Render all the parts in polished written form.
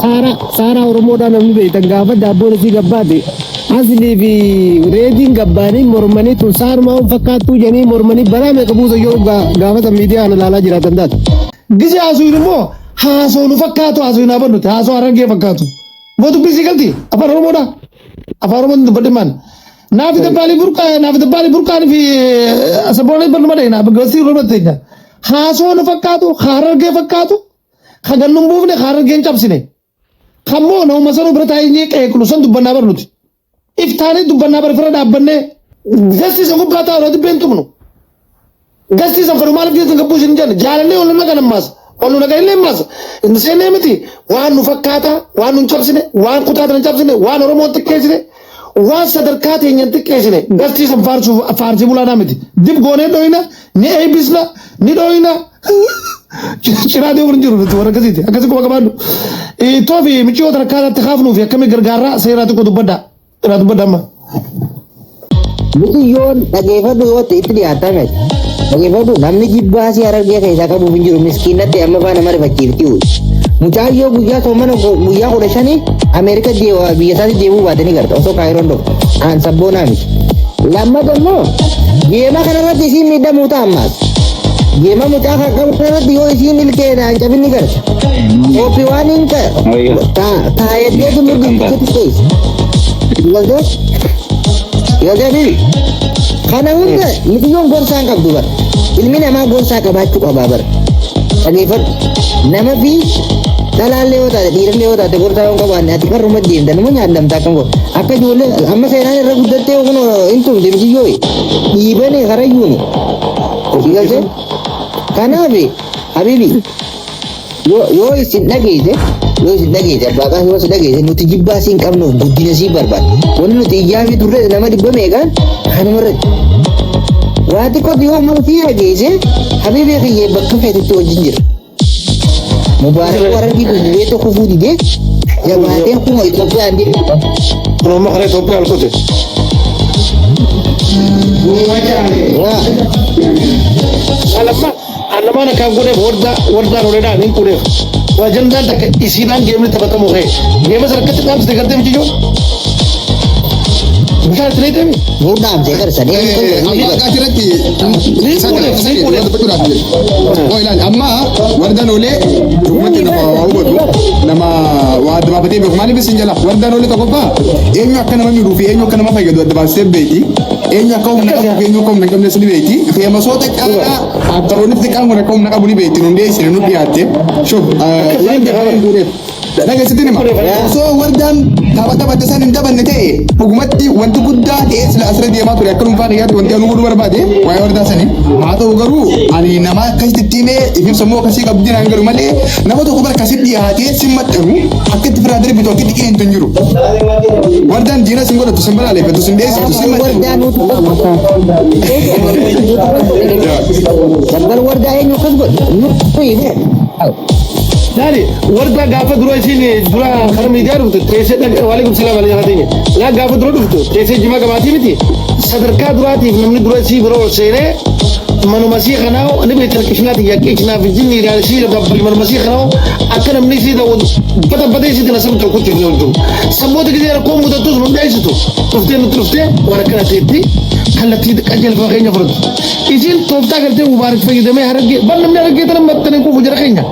Sara Oromoodhaan namni beektan gaafa daabboon isii gabbaate asli fi reetiin gabbaanii mormanii tun saaruma fakkaattuu jedhanii mormanii balaa meeqa buusa yoo gaafata miidiyaan ilaalaa jiraatan taate. Gisi haasuun immoo haasoo nu fakkaatu haasoo hin habannuti haasoo harangee fakkaatu. Mootu bisii galti afaan Oromoodhaa afaan Oromoon dubbadde maan. Naafi dabbaali burqaan fi sabboonii barnuma dheena gasii romateenya. Haasoo nu fakkaatu harangee fakkaatu hagannuun buufne harangeen cabsine. Kammoo nama sanuu bira taa'ee qeeqlu san dubbannaa barnuti. Iftaanii dubbannaa bara fira dhaabbannee gasti isa gubbaa taa'u irratti beentumnu. Gasti isa fadhu maaliif geessan gabbuu isin jenna jaalallee ol naga nammaas ol naga illee maas seenee miti waan nu fakkaata waan nu cabsine waan kutaatan cabsine waan Oromoon xiqqeessine waan sadarkaa teenyan xiqqeessine gasti isa faarsii bulaanaa miti dib goonee dhooyina ni eebbisna ni dhooyina. Ciraadee waliin jiru warra akkasiiti akkasii kuma qabaadhu. Toofi michoota rakkaataatti haafnuu fi akkamii gargaaraa seeraa xiqqoo dubbaddaa. Irraa dubbaddaa amma. Biyyoon dhageeffadhu yoo ta'e itti dhiyaataa miti. Dhageeffadhu namni jibbaa si harargee keessaa qabuuf hin jiru miskiinatti amma baana mara fakkiifti. Mucaayyoo guyyaa soomana guyyaa 15 Ameerika biyya isaatti deemuu baatanii garta osoo kaayiroon dhufu. Aan sabboonaa miti. Lammata immoo geema kanarratti isiin miidhamuu ta'a ammaas. Geema mucaa qabu kanarratti yoo isiin ilkeedhaan cabinni garta. Ooppi waan hin taa'eddee tumurdi biqiltuu keessa. Yaudah nih, karena udah itu yang gorsa angkat dua. Ilmi nama gorsa kebacu kabar. Agifat nama bi dalam lewat ada, di lewat ada gorsa orang kawan. Nanti kan rumah dia dan mau nyadam tak kamu. Apa jual? Amma saya nanya ragu dete orang itu dia mesti jual. Ibu ni karena jual. Iya je. Karena abi, abi yo isin lagi je. Yo isin lagi je. Bahkan yo isin lagi je. Nuti jibba sing kamu budina si barbat. Wani nuti ijaafi turre nama dibbame kan kanumare waati ko diyo mal fiya geje habibi khiye bakka feetu wajin jira mubarak warangi beto ko fudi de ya baate ko mo Ethiopia andi no ma khare Ethiopia alkote alama na kan gode warda roleda nin kure wajan dan tak isinan game ni tabata mo he game sarkat काम से करते हैं चीजों bukan cerita ni mudah saya kerja ni agak cerita betul ada oh ilan amma wardan oleh rumati nama wad ma bati be mali bisin jala wardan oleh ko ba enyo akana mami rufi enyo akana ma fayga do ba sebeti enyo akau na ko enyo ko na kamne sini beti fe ma sota kala ataroni tikam na ko na kabuni beti nunde sini nu biate shof daga sitin ma so wardan taba tasan indaban ne te hugumatti wantu gudda te sila asra dia ma ture akkalum fa yat wanti anu gudu barbade way warda sani ma to garu ani nama kasti time ifim samo kasi kabdi na garu male nama to kubar kasi dia hati simmatru akit brother bito kiti ken tunjuru wardan dina singora to sembala le to sundes to simmatru wardan warda enyo kasbot nu ibe Dari warga gafa dulu sini dulu kalau media itu tese dan waalaikumsalam warahmatullahi wabarakatuh. Lah gafa dulu itu tese cuma kemati miti. Sadarka dulu hati namni dulu sih bro sere manu masih kanau ini betul kisna tiga kisna vijin ni dari sih dapat manu masih kanau akan namni sih dah pada sih dah nasib terkuat juga itu. Semua tu kita rakom muda tu semua dari situ. Terus warga nanti kalau tidak ajar fakirnya perut. Izin topta kerja mubarak fakir demi harga. Ban namni harga itu nampak tenek ko bujar kayaknya.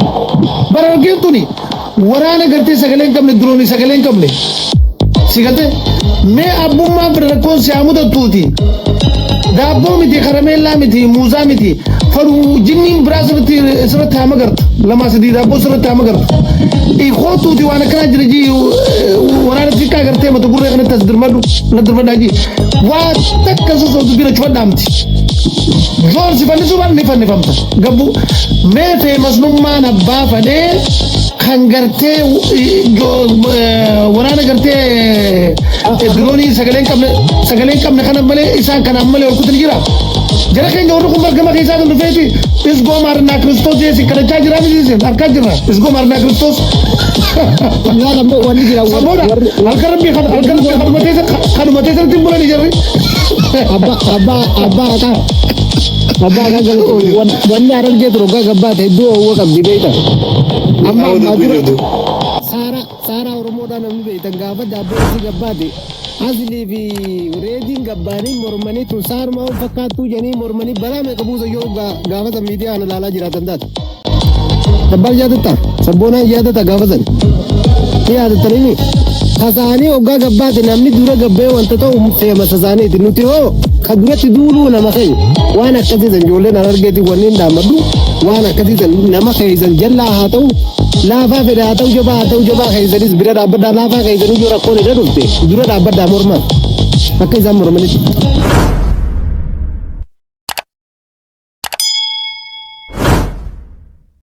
Barang gitu nih, warana kerja segala income nih drone segala income nih, sigate, me abu ma berrekon si amu tuh tuti, dapur miti karamela miti, muza miti, faru jinni beras miti surat tama gert, lama sedih dapur surat tama gert, ikut tuti warna kerja jadi warana tika kerja matu guru yang netas dermadu lagi, wah tak kasus itu bila cuma damti. Zor si fani suban ni fani famta gabu me famous numma na ba fane kan garte warana garte droni sagalen kam na kana male isan kana male or kutin jira jara kan joru kumbar gama ke isa kan feti is go marna Kristos je si kana jira mi je arka jira is go marna Kristos ya nambo wani jira saboda alkaram bi khad mate sa timbula ni jari abba ka Abba kan kalau wannya orang dia terus gak gabat itu, gua kan dibeda. Amma Sara Saaraa Oromoodhaan namni beektan gaafa daabboon si gabbaate asilii fi reediin gabbaanii mormanii tun saaruma ol fakkaattuu jedhanii mormanii balaa meeqa buusa yoo gaafa san miidiyaan ilaalaa jiraatan taate. Dabbaal yaadatta sabboonaan yaadatta gaafa san ni yaadattanii tasaanii hoggaa gabbaate namni dura gabbee wanta ta'u feema tasaaniiti nuti hoo ka duratti duuluu nama keenya waan akkasiisan ijoolleen an argeeti wanni hin dhaammadhu waan akkasiisan nama keessan jallaa haa ta'u laafaa fedhe haa ta'u jabaa keessanis bira dhaabbadhaa laafaa keessanii yoo rakkoon irra dhufte dura dhaabbadhaa mormaa akka isaan mormanitti.